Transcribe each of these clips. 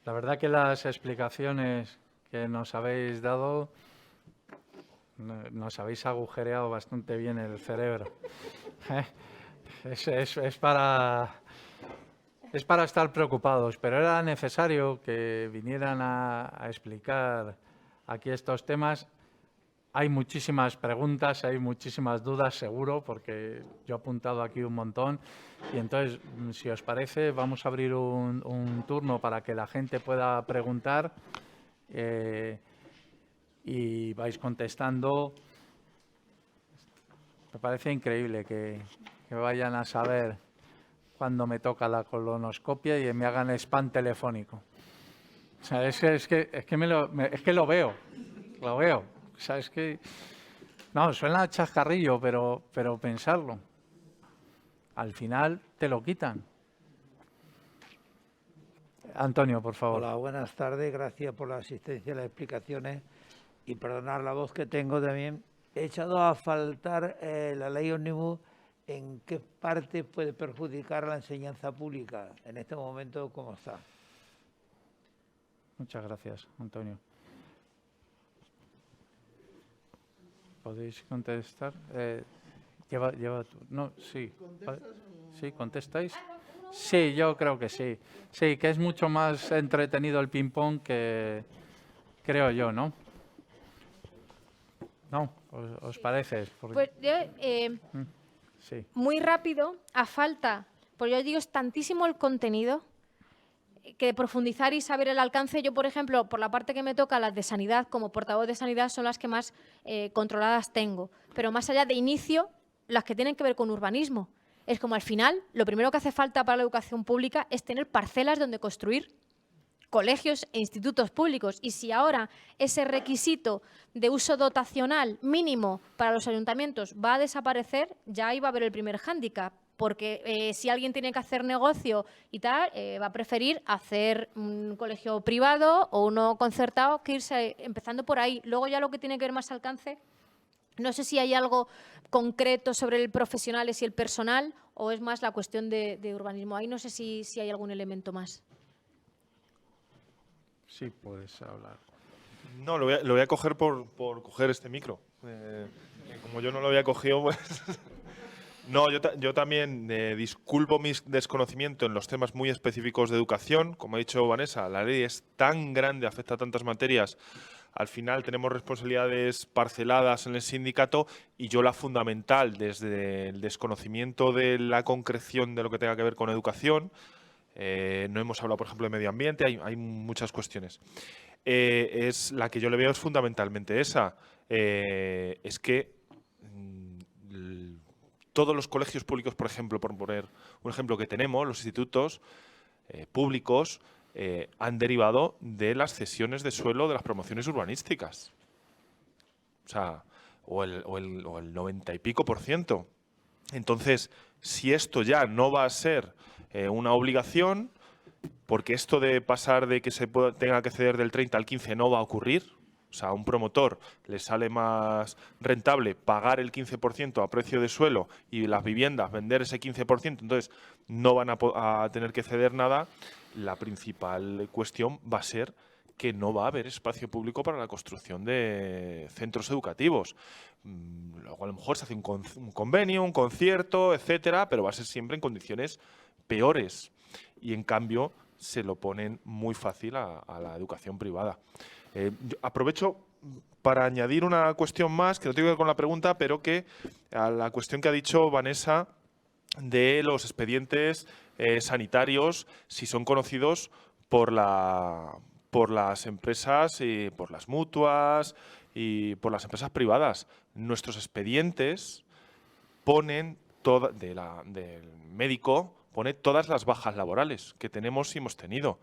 La verdad que las explicaciones que nos habéis dado nos habéis agujereado bastante bien el cerebro. Es para estar preocupados, pero era necesario que vinieran a explicar aquí estos temas. Hay muchísimas preguntas, hay muchísimas dudas, seguro, porque yo he apuntado aquí un montón. Y entonces, si os parece, vamos a abrir un turno para que la gente pueda preguntar y vais contestando. Me parece increíble que vayan a saber cuándo me toca la colonoscopia y me hagan spam telefónico. O sea, es que lo veo. O sea, es que... No, suena chascarrillo, pero pensarlo. Al final te lo quitan. Antonio, por favor. Hola, buenas tardes. Gracias por la asistencia y las explicaciones. Y perdonar la voz que tengo también. He echado a faltar la ley ómnibus. ¿En qué parte puede perjudicar la enseñanza pública en este momento? ¿Cómo está? Muchas gracias, Antonio. ¿Podéis contestar? No, sí. ¿Sí? ¿Contestáis? Sí, yo creo que sí. Sí, que es mucho más entretenido el ping-pong que creo yo, ¿no? ¿No? ¿Os parece? Pues yo, Sí. muy rápido, a falta, pues yo digo, es tantísimo el contenido que profundizar y saber el alcance. Yo, por ejemplo, por la parte que me toca, las de sanidad, como portavoz de sanidad, son las que más controladas tengo. Pero más allá de inicio, las que tienen que ver con urbanismo. Es como al final, lo primero que hace falta para la educación pública es tener parcelas donde construir colegios e institutos públicos. Y si ahora ese requisito de uso dotacional mínimo para los ayuntamientos va a desaparecer, ya ahí va a haber el primer hándicap. Porque si alguien tiene que hacer negocio y tal, va a preferir hacer un colegio privado o uno concertado que irse empezando por ahí. Luego ya lo que tiene que ver más alcance, no sé si hay algo concreto sobre el profesionales y el personal o es más la cuestión de urbanismo. Ahí no sé si hay algún elemento más. Sí, puedes hablar. No, lo voy a coger por coger este micro. Como yo no lo había cogido, pues... No, yo también disculpo mi desconocimiento en los temas muy específicos de educación. Como ha dicho Vanessa, la ley es tan grande, afecta a tantas materias. Al final tenemos responsabilidades parceladas en el sindicato y yo la fundamental, desde el desconocimiento de la concreción de lo que tenga que ver con educación. No hemos hablado, por ejemplo, de medio ambiente, hay muchas cuestiones. Es la que yo le veo es fundamentalmente esa. Es que todos los colegios públicos, por ejemplo, por poner un ejemplo que tenemos, los institutos públicos han derivado de las cesiones de suelo de las promociones urbanísticas. O sea, o el 90 y pico %. Entonces, si esto ya no va a ser una obligación, porque esto de pasar de que tenga que ceder del 30 al 15 no va a ocurrir. O sea, a un promotor le sale más rentable pagar el 15% a precio de suelo y las viviendas vender ese 15%, entonces no van a tener que ceder nada. La principal cuestión va a ser que no va a haber espacio público para la construcción de centros educativos. Luego a lo mejor se hace un convenio, un concierto, etcétera, pero va a ser siempre en condiciones peores. Y en cambio se lo ponen muy fácil a la educación privada. Aprovecho para añadir una cuestión más, que no tiene que ver con la pregunta, pero que a la cuestión que ha dicho Vanessa de los expedientes sanitarios, si son conocidos por las empresas, y por las mutuas y por las empresas privadas. Nuestros expedientes ponen del médico pone todas las bajas laborales que tenemos y hemos tenido.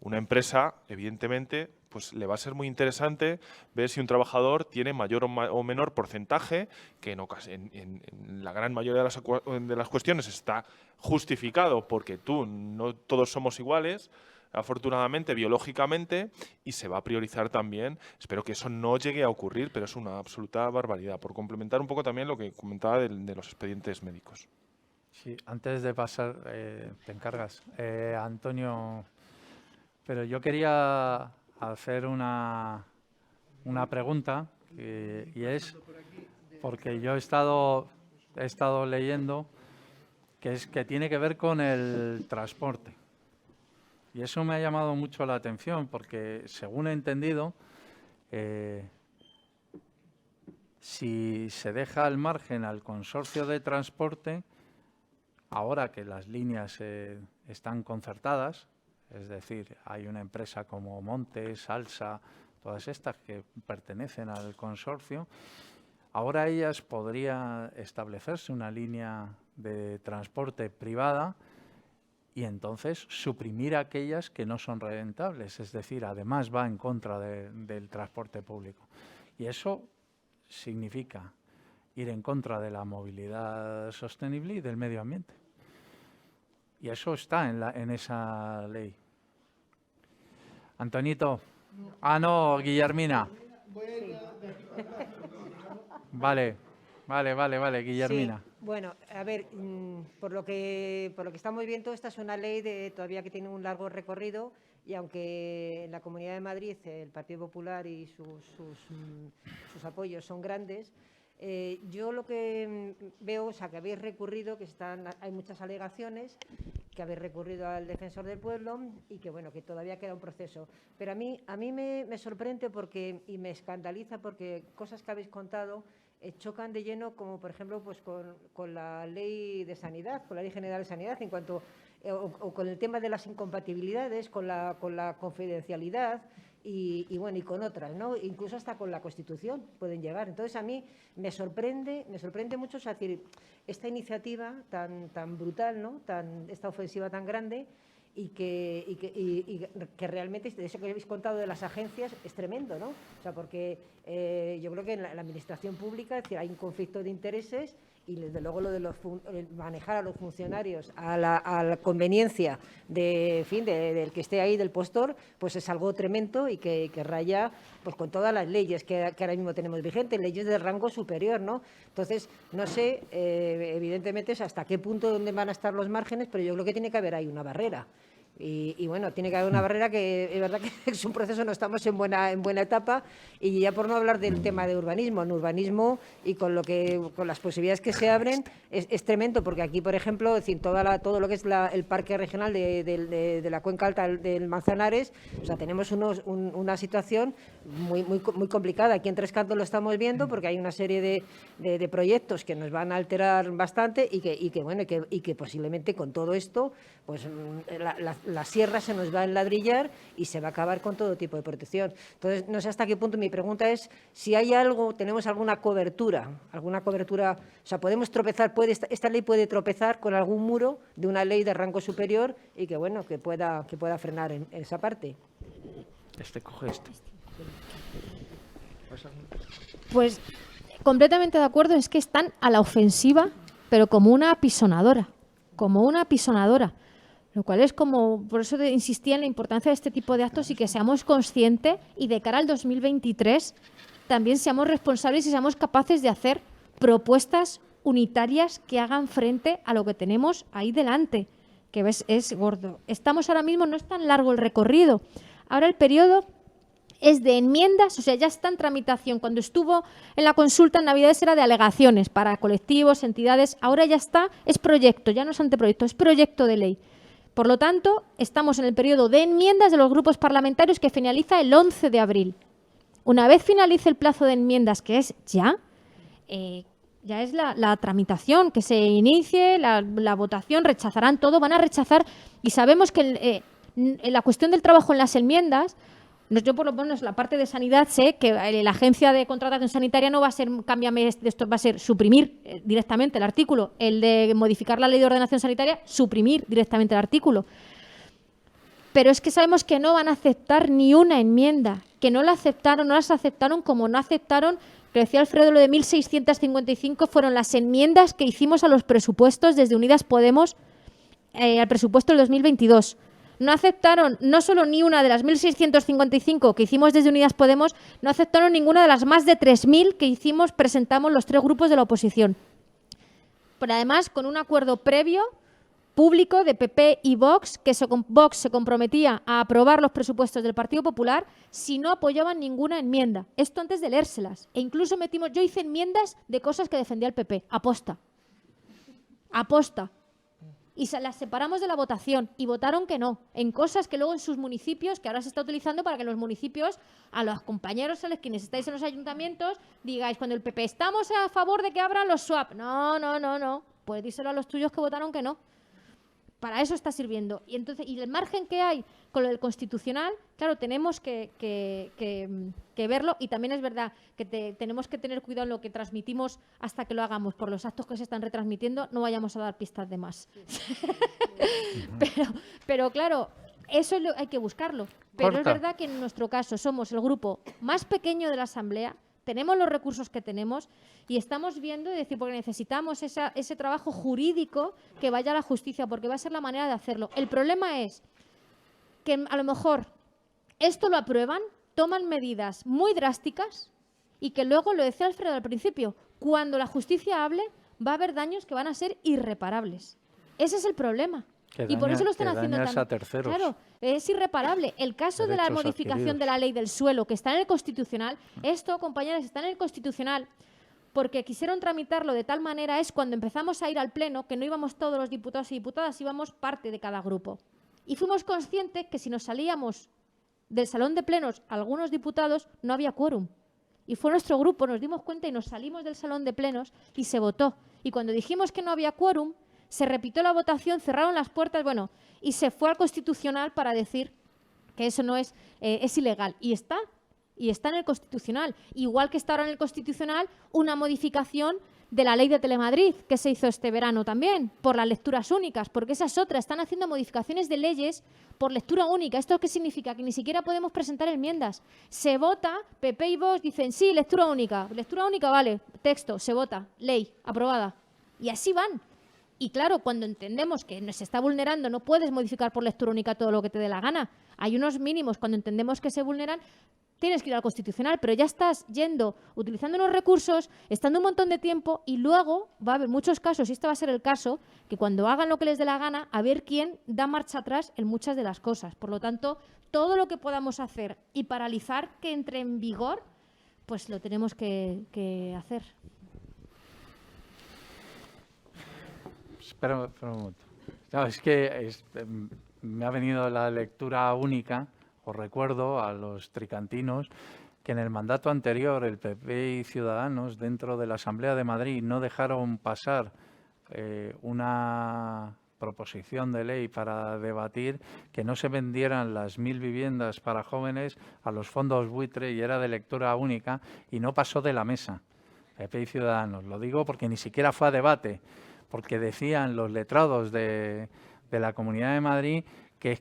Una empresa, evidentemente, pues le va a ser muy interesante ver si un trabajador tiene mayor o menor porcentaje, que en la gran mayoría de las cuestiones está justificado porque no todos somos iguales, afortunadamente, biológicamente, y se va a priorizar también. Espero que eso no llegue a ocurrir, pero es una absoluta barbaridad. Por complementar un poco también lo que comentaba de los expedientes médicos. Sí, antes de pasar, te encargas. Antonio, Pero yo quería hacer una pregunta y es porque yo he estado leyendo que tiene que ver con el transporte. Y eso me ha llamado mucho la atención porque, según he entendido, si se deja al margen al consorcio de transporte, ahora que las líneas están concertadas, es decir, hay una empresa como Montes, Salsa, todas estas que pertenecen al consorcio, ahora ellas podría establecerse una línea de transporte privada y entonces suprimir aquellas que no son rentables, es decir, además va en contra del transporte público. Y eso significa ir en contra de la movilidad sostenible y del medio ambiente. Y eso está en esa ley. Antonito. Ah, no, Guillermina. Vale, Guillermina. Sí, bueno, a ver, por lo que estamos viendo, esta es una ley todavía que tiene un largo recorrido y aunque en la Comunidad de Madrid el Partido Popular y sus apoyos son grandes, yo lo que veo, o sea, que habéis recurrido, hay muchas alegaciones, que habéis recurrido al Defensor del Pueblo y que, bueno, que todavía queda un proceso. Pero a mí me sorprende y me escandaliza porque cosas que habéis contado chocan de lleno, como por ejemplo pues con la Ley de Sanidad, con la Ley General de Sanidad, en cuanto o con el tema de las incompatibilidades, con la confidencialidad y bueno, y con otras, ¿no? Incluso hasta con la Constitución pueden llegar. Entonces, a mí me sorprende mucho, es decir, esta iniciativa tan brutal, ¿no? Esta ofensiva tan grande y que realmente, de eso que habéis contado de las agencias, es tremendo, ¿no? O sea, porque yo creo que en la administración pública, es decir, hay un conflicto de intereses y desde luego lo de manejar a los funcionarios a la conveniencia del que esté ahí, del postor, pues es algo tremendo y que raya pues con todas las leyes que ahora mismo tenemos vigentes, leyes de rango superior, ¿no? Entonces, no sé, evidentemente, hasta qué punto, dónde van a estar los márgenes, pero yo creo que tiene que haber ahí una barrera. Y bueno, tiene que haber una barrera que es verdad que es un proceso, no estamos en buena etapa, y ya por no hablar del tema de urbanismo. En urbanismo y con las posibilidades que se abren es tremendo, porque aquí, por ejemplo, es decir, todo lo que es el parque regional de la cuenca alta del Manzanares, o sea, tenemos una situación muy complicada. Aquí en Tres Cantos lo estamos viendo porque hay una serie de proyectos que nos van a alterar bastante y que posiblemente con todo esto, pues la sierra se nos va a enladrillar y se va a acabar con todo tipo de protección. Entonces, no sé hasta qué punto, mi pregunta es si hay tenemos alguna cobertura, o sea, podemos tropezar, esta ley puede tropezar con algún muro de una ley de rango superior y que pueda frenar en esa parte. Coge este. Pues completamente de acuerdo, es que están a la ofensiva, pero como una apisonadora. Lo cual es como, por eso insistía en la importancia de este tipo de actos y que seamos conscientes y de cara al 2023 también seamos responsables y seamos capaces de hacer propuestas unitarias que hagan frente a lo que tenemos ahí delante, que es gordo. Estamos ahora mismo, no es tan largo el recorrido. Ahora el periodo es de enmiendas, o sea, ya está en tramitación. Cuando estuvo en la consulta en Navidades era de alegaciones para colectivos, entidades. Ahora ya está, es proyecto, ya no es anteproyecto, es proyecto de ley. Por lo tanto, estamos en el periodo de enmiendas de los grupos parlamentarios que finaliza el 11 de abril. Una vez finalice el plazo de enmiendas, que es ya es la tramitación, que se inicie, la votación, rechazarán todo, van a rechazar. Y sabemos que en la cuestión del trabajo en las enmiendas, yo por lo menos la parte de sanidad sé que la agencia de contratación sanitaria no va a ser cámbiame esto, va a ser suprimir directamente el artículo. El de modificar la ley de ordenación sanitaria, suprimir directamente el artículo. Pero es que sabemos que no van a aceptar ni una enmienda, que no las aceptaron como no aceptaron, que decía Alfredo, lo de 1.655 fueron las enmiendas que hicimos a los presupuestos desde Unidas Podemos al presupuesto del 2022. No aceptaron no solo ni una de las 1.655 que hicimos desde Unidas Podemos, no aceptaron ninguna de las más de 3.000 que presentamos los tres grupos de la oposición. Pero además, con un acuerdo previo, público de PP y Vox, que Vox se comprometía a aprobar los presupuestos del Partido Popular si no apoyaban ninguna enmienda. Esto antes de leérselas. E incluso yo hice enmiendas de cosas que defendía el PP. Aposta. Y las separamos de la votación y votaron que no, en cosas que luego en sus municipios, que ahora se está utilizando para que los municipios, a los compañeros, a los quienes estáis en los ayuntamientos, digáis cuando el PP estamos a favor de que abran los swap. No. Pues díselo a los tuyos que votaron que no. Para eso está sirviendo. Y entonces, y el margen que hay con lo del Constitucional, claro, tenemos que verlo, y también es verdad que tenemos que tener cuidado en lo que transmitimos hasta que lo hagamos. Por los actos que se están retransmitiendo, no vayamos a dar pistas de más. pero claro, eso hay que buscarlo. Pero es verdad que en nuestro caso somos el grupo más pequeño de la Asamblea, tenemos los recursos que tenemos y estamos viendo, porque necesitamos ese trabajo jurídico que vaya a la justicia, porque va a ser la manera de hacerlo. El problema es que a lo mejor esto lo aprueban, toman medidas muy drásticas y que luego, lo decía Alfredo al principio, cuando la justicia hable va a haber daños que van a ser irreparables. Ese es el problema. Y por eso lo están haciendo a terceros. Claro, es irreparable. El caso de la modificación de la ley del suelo, que está en el Constitucional, esto, compañeras, está en el Constitucional, porque quisieron tramitarlo de tal manera, es cuando empezamos a ir al Pleno, que no íbamos todos los diputados y diputadas, íbamos parte de cada grupo. Y fuimos conscientes que si nos salíamos del salón de plenos algunos diputados, no había quórum. Y fue nuestro grupo, nos dimos cuenta y nos salimos del salón de plenos y se votó. Y cuando dijimos que no había quórum, se repitió la votación, cerraron las puertas, y se fue al Constitucional para decir que eso no es ilegal. Y está en el Constitucional. Igual que está ahora en el Constitucional una modificación de la ley de Telemadrid, que se hizo este verano también, por las lecturas únicas, porque esa es otra. Están haciendo modificaciones de leyes por lectura única. ¿Esto qué significa? Que ni siquiera podemos presentar enmiendas. Se vota, PP y Vox dicen, sí, lectura única, vale, texto, se vota, ley, aprobada. Y así van. Y claro, cuando entendemos que se está vulnerando, no puedes modificar por lectura única todo lo que te dé la gana. Hay unos mínimos, cuando entendemos que se vulneran, tienes que ir al Constitucional, pero ya estás utilizando unos recursos, estando un montón de tiempo, y luego va a haber muchos casos, y este va a ser el caso, que cuando hagan lo que les dé la gana, a ver quién da marcha atrás en muchas de las cosas. Por lo tanto, todo lo que podamos hacer y paralizar que entre en vigor, pues lo tenemos que hacer. Espera un momento. No, es que me ha venido la lectura única. Os recuerdo a los tricantinos que en el mandato anterior el PP y Ciudadanos dentro de la Asamblea de Madrid no dejaron pasar una proposición de ley para debatir que no se vendieran las 1.000 viviendas para jóvenes a los fondos buitre, y era de lectura única y no pasó de la mesa. PP y Ciudadanos. Lo digo porque ni siquiera fue a debate, porque decían los letrados de la Comunidad de Madrid que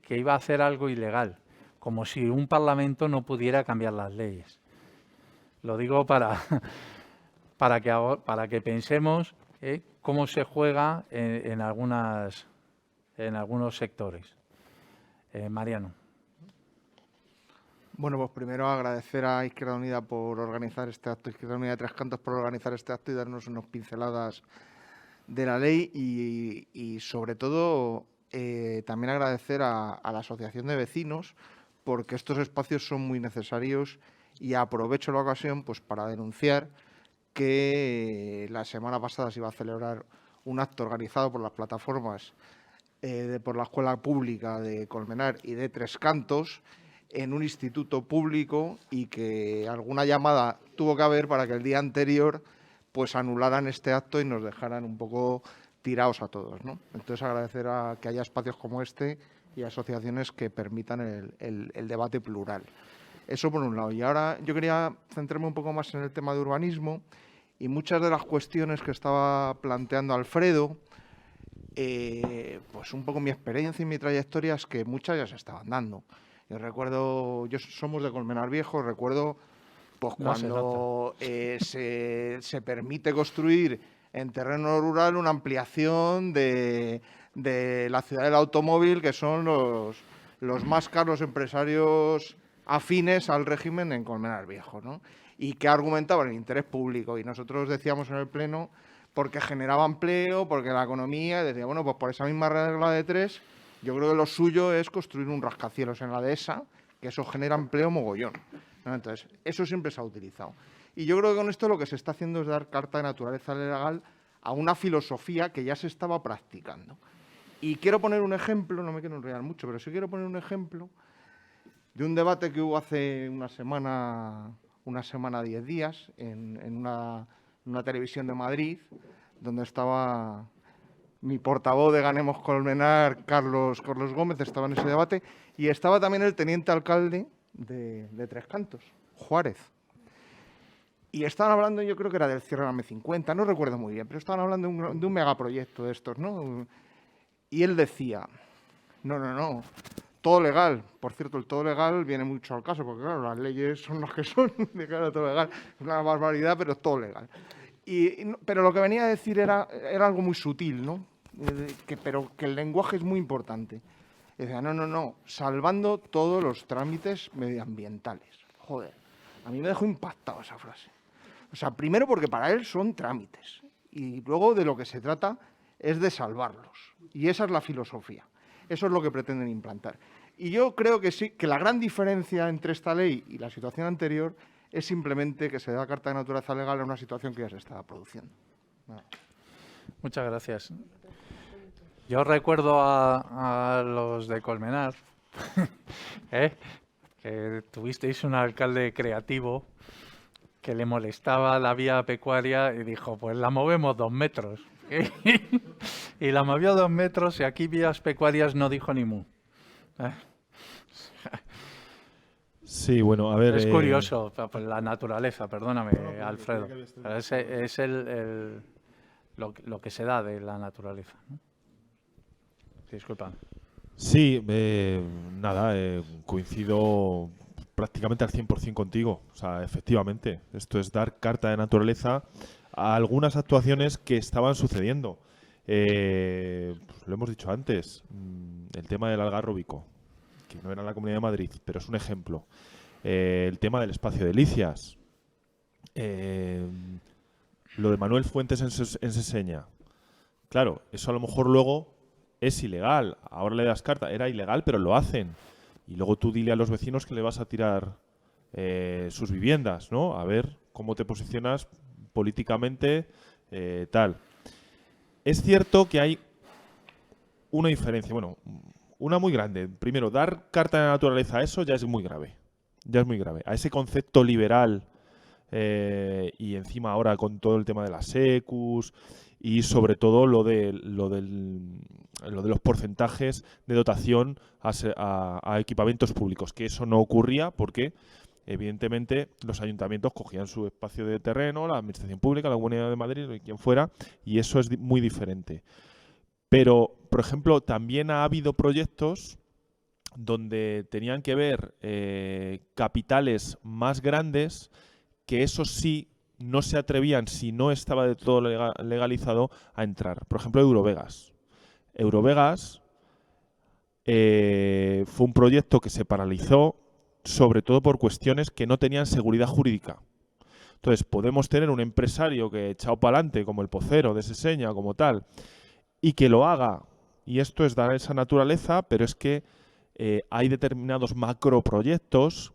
iba a hacer algo ilegal, como si un parlamento no pudiera cambiar las leyes. Lo digo para que pensemos cómo se juega en algunos sectores. Mariano. Bueno, pues primero agradecer a Izquierda Unida por organizar este acto, Izquierda Unida de Tres Cantos por organizar este acto y darnos unas pinceladas de la ley y sobre todo también agradecer a la Asociación de Vecinos, porque estos espacios son muy necesarios, y aprovecho la ocasión pues para denunciar que la semana pasada se iba a celebrar un acto organizado por las plataformas por la Escuela Pública de Colmenar y de Tres Cantos en un instituto público, y que alguna llamada tuvo que haber para que el día anterior pues anularan este acto y nos dejaran un poco tirados a todos, ¿no? Entonces agradecer a que haya espacios como este y asociaciones que permitan el debate plural. Eso por un lado. Y ahora yo quería centrarme un poco más en el tema de urbanismo, y muchas de las cuestiones que estaba planteando Alfredo, pues un poco mi experiencia y mi trayectoria es que muchas ya se estaban dando. Yo recuerdo, somos de Colmenar Viejo, recuerdo pues cuando se permite construir en terreno rural una ampliación de la ciudad del automóvil, que son los más caros empresarios afines al régimen en Colmenar Viejo, ¿no? Y que argumentaban el interés público. Y nosotros decíamos en el Pleno porque generaba empleo, porque la economía, decía, bueno, pues por esa misma regla de 3, yo creo que lo suyo es construir un rascacielos en la dehesa, que eso genera empleo mogollón, ¿no? Entonces, eso siempre se ha utilizado. Y yo creo que con esto lo que se está haciendo es dar carta de naturaleza legal a una filosofía que ya se estaba practicando. Y quiero poner un ejemplo, no me quiero enrollar mucho, pero sí quiero poner un ejemplo de un debate que hubo hace una semana, 10 días, en una televisión de Madrid, donde estaba mi portavoz de Ganemos Colmenar, Carlos Gómez, estaba en ese debate, y estaba también el teniente alcalde de Tres Cantos, Juárez. Y estaban hablando, yo creo que era del cierre de la M50, no recuerdo muy bien, pero estaban hablando de un megaproyecto de estos, ¿no? Y él decía, no, todo legal. Por cierto, el todo legal viene mucho al caso, porque claro, las leyes son las que son, claro, todo legal. Es una barbaridad, pero es todo legal. Pero lo que venía a decir era algo muy sutil, ¿no? Pero que el lenguaje es muy importante. Decía, no, salvando todos los trámites medioambientales. Joder, a mí me dejó impactado esa frase. O sea, primero porque para él son trámites y luego de lo que se trata es de salvarlos. Y esa es la filosofía. Eso es lo que pretenden implantar. Y yo creo que sí, que la gran diferencia entre esta ley y la situación anterior es simplemente que se da carta de naturaleza legal en una situación que ya se estaba produciendo. Nada. Muchas gracias. Yo recuerdo a los de Colmenar, que tuvisteis un alcalde creativo que le molestaba la vía pecuaria y dijo, pues la movemos 2 metros. Y la movió 2 metros y aquí vías pecuarias no dijo ni mu. Sí, bueno, a ver... Es curioso, pues la naturaleza, perdóname, Alfredo. Pero es lo que se da de la naturaleza, ¿no? Disculpa. Sí, nada, coincido prácticamente al 100% contigo. O sea, efectivamente, esto es dar carta de naturaleza a algunas actuaciones que estaban sucediendo. Pues lo hemos dicho antes, el tema del Algarrobico, que no era en la Comunidad de Madrid, pero es un ejemplo. El tema del espacio de Licias. Lo de Manuel Fuentes en Seseña. Claro, eso a lo mejor luego es ilegal. Ahora le das carta. Era ilegal, pero lo hacen. Y luego tú dile a los vecinos que le vas a tirar sus viviendas, ¿no? A ver cómo te posicionas políticamente, tal. Es cierto que hay una diferencia, bueno, una muy grande. Primero, dar carta de naturaleza a eso ya es muy grave. Ya es muy grave. A ese concepto liberal y encima ahora con todo el tema de las secus y sobre todo lo de los porcentajes de dotación a equipamientos públicos, que eso no ocurría porque evidentemente los ayuntamientos cogían su espacio de terreno, la administración pública, la Comunidad de Madrid, quien fuera, y eso es muy diferente. Pero, por ejemplo, también ha habido proyectos donde tenían que ver capitales más grandes, que eso sí no se atrevían, si no estaba de todo legalizado, a entrar. Por ejemplo, Eurovegas. Eurovegas fue un proyecto que se paralizó sobre todo por cuestiones que no tenían seguridad jurídica. Entonces, podemos tener un empresario que echado para adelante, como el Pocero de Seseña, como tal, y que lo haga, y esto es dar esa naturaleza, pero es que hay determinados macroproyectos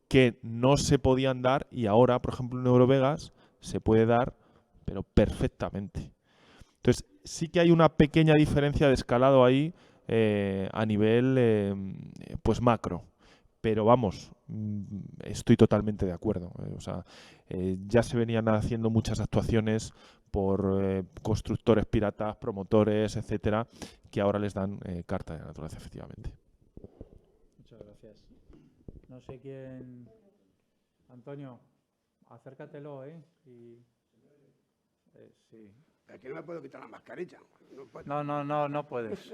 que no se podían dar y ahora, por ejemplo, en Eurovegas se puede dar, pero perfectamente. Entonces, sí que hay una pequeña diferencia de escalado ahí a nivel pues macro. Pero vamos, estoy totalmente de acuerdo. O sea, ya se venían haciendo muchas actuaciones por constructores piratas, promotores, etcétera, que ahora les dan carta de naturaleza, efectivamente. Muchas gracias. No sé quién... Antonio, acércatelo, ¿eh? Sí. Aquí no me puedo quitar la mascarilla. No puedes.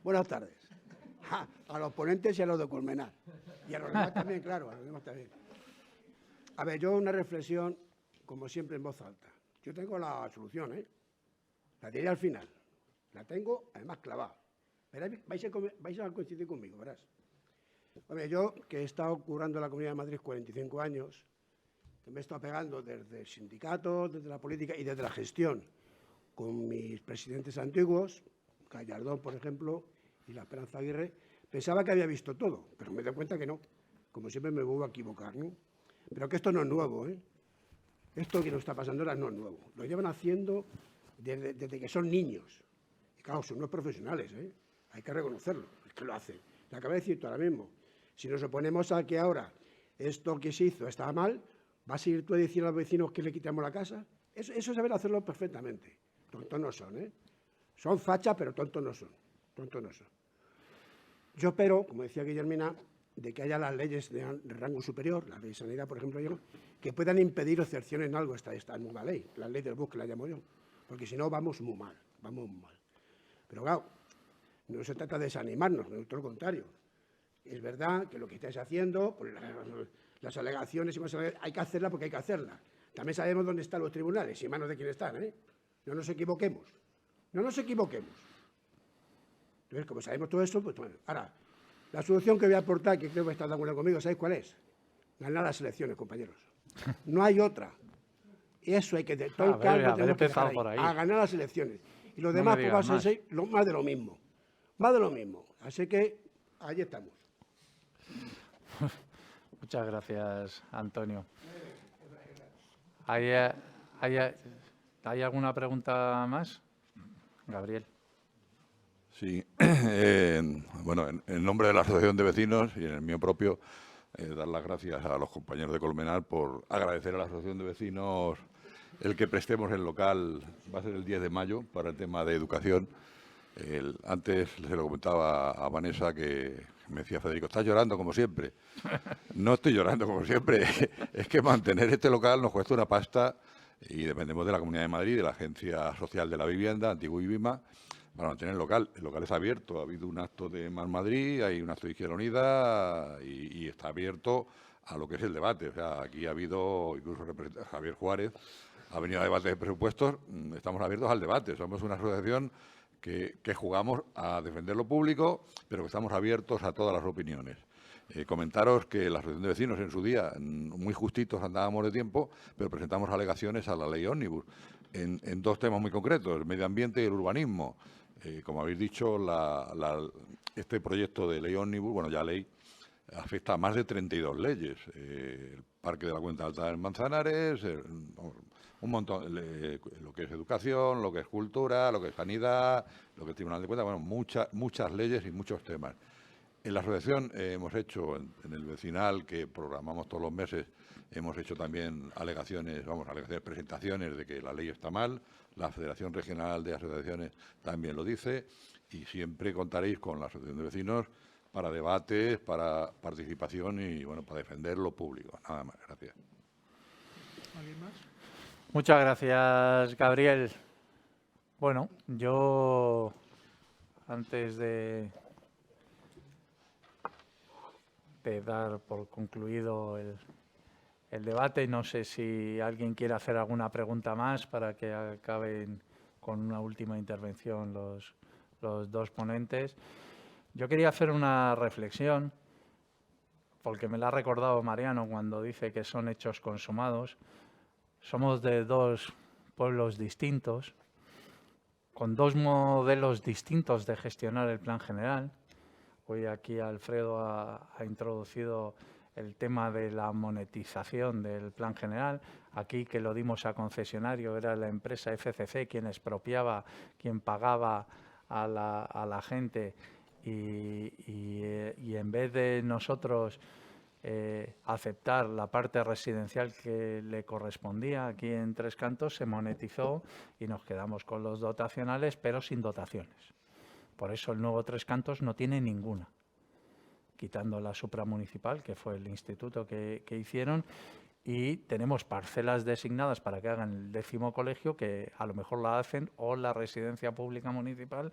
Buenas tardes. A los ponentes y a los de Colmenar. Y a los demás también, claro, a los demás también. A ver, yo una reflexión, como siempre, en voz alta. Yo tengo la solución, ¿eh? La diré al final. La tengo, además, clavada. Vais a coincidir conmigo, verás. A ver, yo, que he estado curando la Comunidad de Madrid 45 años, que me he estado pegando desde el sindicato, desde la política y desde la gestión, con mis presidentes antiguos, Gallardón, por ejemplo, y la Esperanza Aguirre, pensaba que había visto todo, pero me doy cuenta que no. Como siempre me vuelvo a equivocar, ¿no? Pero que esto no es nuevo, ¿eh? Esto que nos está pasando ahora no es nuevo. Lo llevan haciendo desde que son niños. Y claro, son unos profesionales, ¿eh? Hay que reconocerlo, es que lo hacen. Le acabo de decir tú ahora mismo. Si nos oponemos a que ahora esto que se hizo está mal, ¿vas a ir tú a decir a los vecinos que le quitamos la casa? Eso saben hacerlo perfectamente. Tontos no son, ¿eh? Son fachas, pero tontos no son. Tontos no son. Yo espero, como decía Guillermina, de que haya las leyes de rango superior, la ley de sanidad, por ejemplo, que puedan impedir o cercionen en algo esta nueva ley, la ley del bus que la llamo yo, porque si no vamos muy mal, vamos muy mal. Pero claro, no se trata de desanimarnos, todo lo contrario. Es verdad que lo que estáis haciendo, pues las alegaciones y más hay que hacerla porque hay que hacerla. También sabemos dónde están los tribunales y en manos de quién están, ¿eh? No nos equivoquemos, no nos equivoquemos. Entonces, como sabemos todo eso, pues bueno, ahora, la solución que voy a aportar, que creo que estás de acuerdo conmigo, ¿sabéis cuál es? Ganar las elecciones, compañeros. No hay otra. Eso hay que... Todo el campo tenemos que dejar ahí, a ganar las elecciones. Y lo demás pues, va a ser más de lo mismo. Más de lo mismo. Así que, ahí estamos. Muchas gracias, Antonio. ¿Hay alguna pregunta más? Gabriel. Sí, bueno, en nombre de la Asociación de Vecinos y en el mío propio, dar las gracias a los compañeros de Colmenar por agradecer a la Asociación de Vecinos el que prestemos el local, va a ser el 10 de mayo, para el tema de educación. Antes se lo comentaba a Vanessa que me decía Federico, estás llorando como siempre. No estoy llorando como siempre, es que mantener este local nos cuesta una pasta y dependemos de la Comunidad de Madrid, de la Agencia Social de la Vivienda, Antiguo Ibima, para mantener el local. El local está abierto, ha habido un acto de Más Madrid, hay un acto de Izquierda Unida y está abierto a lo que es el debate. O sea, aquí ha habido, incluso Javier Juárez ha venido a debate de presupuestos, estamos abiertos al debate. Somos una asociación que jugamos a defender lo público, pero que estamos abiertos a todas las opiniones. Comentaros que la Asociación de Vecinos en su día, muy justitos andábamos de tiempo, pero presentamos alegaciones a la ley Ómnibus en dos temas muy concretos, el medio ambiente y el urbanismo. Como habéis dicho, este proyecto de ley Ómnibus, bueno, ya ley, afecta a más de 32 leyes. El Parque de la Cuenca Alta del Manzanares, un montón, lo que es educación, lo que es cultura, lo que es sanidad, lo que es Tribunal de Cuentas, bueno, muchas leyes y muchos temas. En la asociación hemos hecho, en el vecinal que programamos todos los meses, hemos hecho también alegaciones, presentaciones de que la ley está mal. La Federación Regional de Asociaciones también lo dice y siempre contaréis con la Asociación de Vecinos para debates, para participación y, bueno, para defender lo público. Nada más. Gracias. ¿Alguien más? Muchas gracias, Gabriel. Bueno, yo antes de dar por concluido el debate, no sé si alguien quiere hacer alguna pregunta más para que acaben con una última intervención los dos ponentes. Yo quería hacer una reflexión, porque me la ha recordado Mariano cuando dice que son hechos consumados. Somos de dos pueblos distintos, con dos modelos distintos de gestionar el plan general. Hoy aquí Alfredo ha introducido el tema de la monetización del plan general. Aquí, que lo dimos a concesionario, era la empresa FCC quien expropiaba, quien pagaba a la gente y en vez de nosotros aceptar la parte residencial que le correspondía aquí en Tres Cantos, se monetizó y nos quedamos con los dotacionales, pero sin dotaciones. Por eso el nuevo Tres Cantos no tiene ninguna, quitando la supramunicipal, que fue el instituto que hicieron, y tenemos parcelas designadas para que hagan el 10º colegio, que a lo mejor la hacen, o la residencia pública municipal,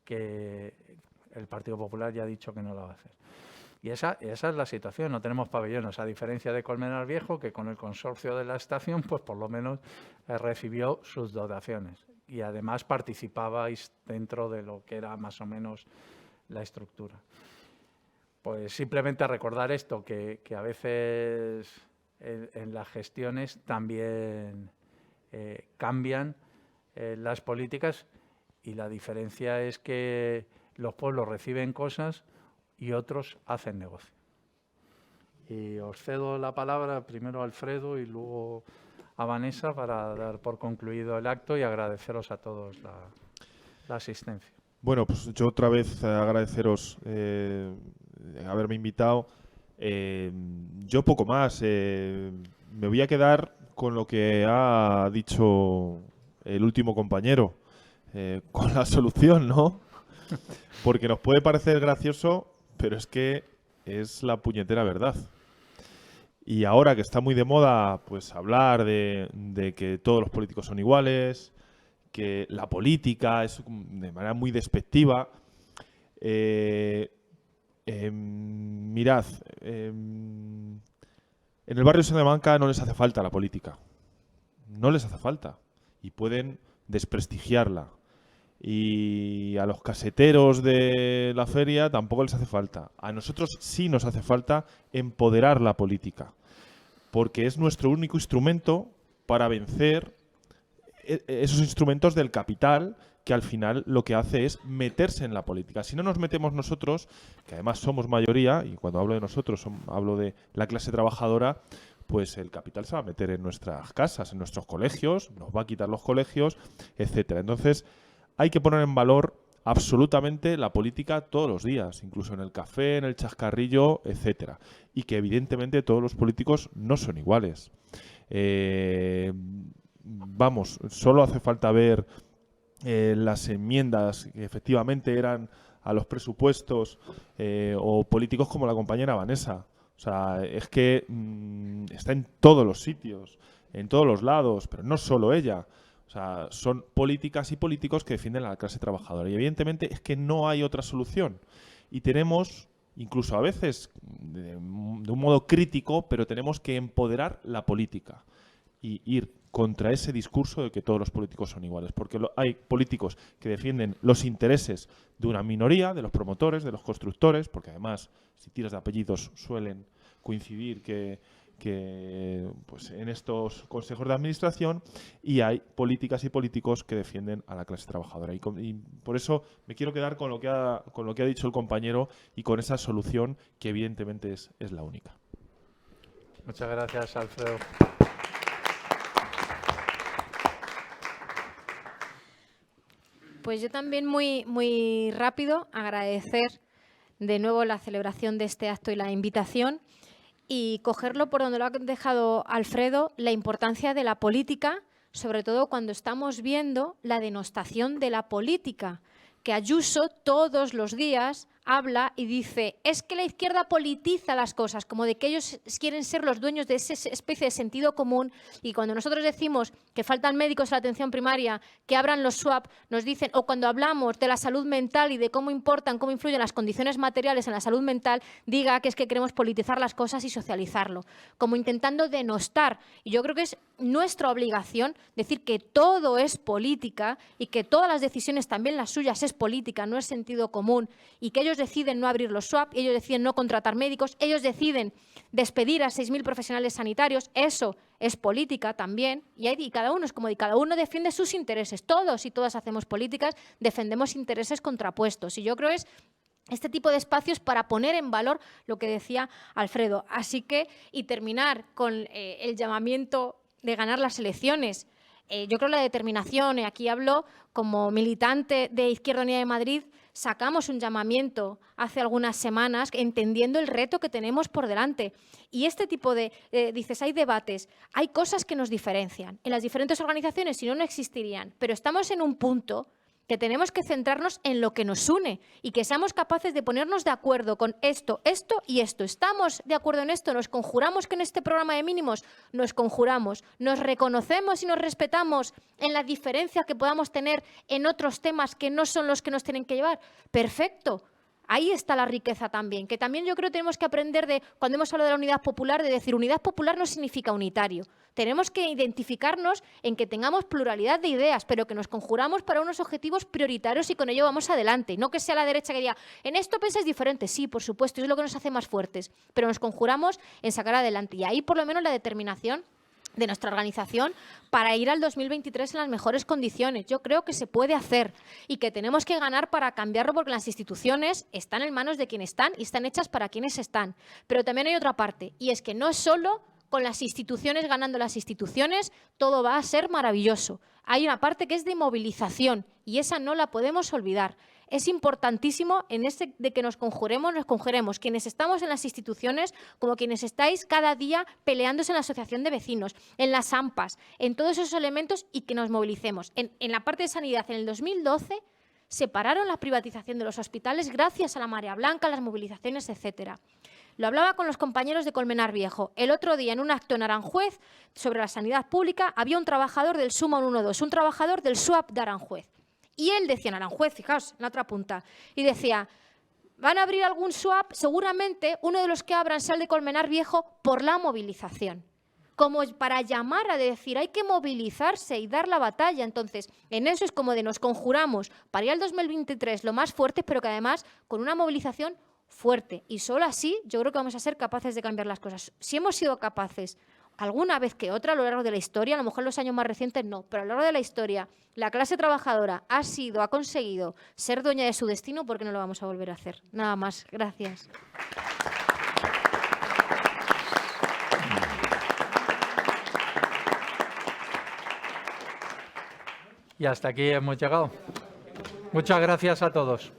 que el Partido Popular ya ha dicho que no la va a hacer. Y esa es la situación, no tenemos pabellones, a diferencia de Colmenar Viejo, que con el consorcio de la estación, pues por lo menos recibió sus dotaciones. Y además participabais dentro de lo que era más o menos la estructura. Pues simplemente recordar esto, que a veces en las gestiones también cambian las políticas, y la diferencia es que los pueblos reciben cosas y otros hacen negocio. Y os cedo la palabra primero a Alfredo y luego a Vanessa para dar por concluido el acto y agradeceros a todos la asistencia. Bueno, pues yo otra vez agradeceros haberme invitado. Yo poco más. Me voy a quedar con lo que ha dicho el último compañero, con la solución, ¿no? Porque nos puede parecer gracioso, pero es que es la puñetera verdad. Y ahora que está muy de moda pues hablar de que todos los políticos son iguales, que la política es de manera muy despectiva, mirad, en el barrio de Salamanca no les hace falta la política, no les hace falta y pueden desprestigiarla. Y a los caseteros de la feria tampoco les hace falta. A nosotros sí nos hace falta empoderar la política, porque es nuestro único instrumento para vencer esos instrumentos del capital, que al final lo que hace es meterse en la política. Si no nos metemos nosotros, que además somos mayoría, y cuando hablo de nosotros hablo de la clase trabajadora, pues el capital se va a meter en nuestras casas, en nuestros colegios, nos va a quitar los colegios, etcétera. Entonces, hay que poner en valor absolutamente la política todos los días, incluso en el café, en el chascarrillo, etcétera. Y que evidentemente todos los políticos no son iguales. Vamos, solo hace falta ver las enmiendas que efectivamente eran a los presupuestos o políticos como la compañera Vanessa. O sea, es que está en todos los sitios, en todos los lados, pero no solo ella. O sea, son políticas y políticos que defienden a la clase trabajadora. Y evidentemente es que no hay otra solución. Y tenemos, incluso a veces de un modo crítico, pero tenemos que empoderar la política y ir contra ese discurso de que todos los políticos son iguales. Porque hay políticos que defienden los intereses de una minoría, de los promotores, de los constructores, porque además, si tiras de apellidos, suelen coincidir que pues en estos consejos de administración, y hay políticas y políticos que defienden a la clase trabajadora. Y por eso me quiero quedar con lo que ha dicho el compañero y con esa solución que evidentemente es la única. Muchas gracias, Alfredo. Pues yo también muy rápido agradecer de nuevo la celebración de este acto y la invitación, y cogerlo por donde lo ha dejado Alfredo, la importancia de la política, sobre todo cuando estamos viendo la denostación de la política, que Ayuso todos los días habla y dice, es que la izquierda politiza las cosas, como de que ellos quieren ser los dueños de esa especie de sentido común, y cuando nosotros decimos que faltan médicos en la atención primaria, que abran los SWAP, nos dicen, o cuando hablamos de la salud mental y de cómo influyen las condiciones materiales en la salud mental, diga que es que queremos politizar las cosas y socializarlo, como intentando denostar. Y yo creo que es nuestra obligación decir que todo es política y que todas las decisiones, también las suyas, es política, no es sentido común, y que ellos deciden no abrir los SWAP, ellos deciden no contratar médicos, ellos deciden despedir a 6.000 profesionales sanitarios. Eso es política también, y cada uno es como cada uno defiende sus intereses. Todos y todas hacemos políticas, defendemos intereses contrapuestos, y yo creo es este tipo de espacios para poner en valor lo que decía Alfredo. Así que, y terminar con el llamamiento de ganar las elecciones. Yo creo la determinación, y aquí hablo como militante de Izquierda Unida de Madrid, sacamos un llamamiento hace algunas semanas entendiendo el reto que tenemos por delante. Y este tipo de, dices, hay debates, hay cosas que nos diferencian. En las diferentes organizaciones, si no, no existirían. Pero estamos en un punto que tenemos que centrarnos en lo que nos une y que seamos capaces de ponernos de acuerdo con esto, esto y esto. ¿Estamos de acuerdo en esto? ¿Nos conjuramos que en este programa de mínimos nos conjuramos? ¿Nos reconocemos y nos respetamos en la diferencia que podamos tener en otros temas que no son los que nos tienen que llevar? Perfecto. Ahí está la riqueza también, que también yo creo que tenemos que aprender de, cuando hemos hablado de la unidad popular, de decir unidad popular no significa unitario. Tenemos que identificarnos en que tengamos pluralidad de ideas, pero que nos conjuramos para unos objetivos prioritarios y con ello vamos adelante. No que sea la derecha que diga, en esto pensáis diferente. Sí, por supuesto, es lo que nos hace más fuertes, pero nos conjuramos en sacar adelante. Y ahí por lo menos la determinación de nuestra organización para ir al 2023 en las mejores condiciones. Yo creo que se puede hacer y que tenemos que ganar para cambiarlo, porque las instituciones están en manos de quienes están y están hechas para quienes están. Pero también hay otra parte, y es que no es solo con las instituciones, ganando las instituciones, todo va a ser maravilloso. Hay una parte que es de movilización y esa no la podemos olvidar. Es importantísimo de que nos conjuremos quienes estamos en las instituciones como quienes estáis cada día peleándose en la asociación de vecinos, en las AMPAs, en todos esos elementos, y que nos movilicemos. En la parte de sanidad, en el 2012, se pararon la privatización de los hospitales gracias a la marea blanca, las movilizaciones, etcétera. Lo hablaba con los compañeros de Colmenar Viejo. El otro día, en un acto en Aranjuez sobre la sanidad pública, había un trabajador del Suman 1-2, un trabajador del SUAP de Aranjuez. Y él decía en Aranjuez, fijaos, en la otra punta, y decía, van a abrir algún SUAP, seguramente uno de los que abran sea el de Colmenar Viejo por la movilización. Como para llamar a decir, hay que movilizarse y dar la batalla. Entonces, en eso es como de nos conjuramos para ir al 2023 lo más fuerte, pero que además con una movilización fuerte. Y solo así yo creo que vamos a ser capaces de cambiar las cosas. Si hemos sido capaces alguna vez que otra a lo largo de la historia, a lo mejor en los años más recientes no, pero a lo largo de la historia la clase trabajadora ha conseguido ser dueña de su destino, ¿por qué no lo vamos a volver a hacer? Nada más. Gracias. Y hasta aquí hemos llegado. Muchas gracias a todos.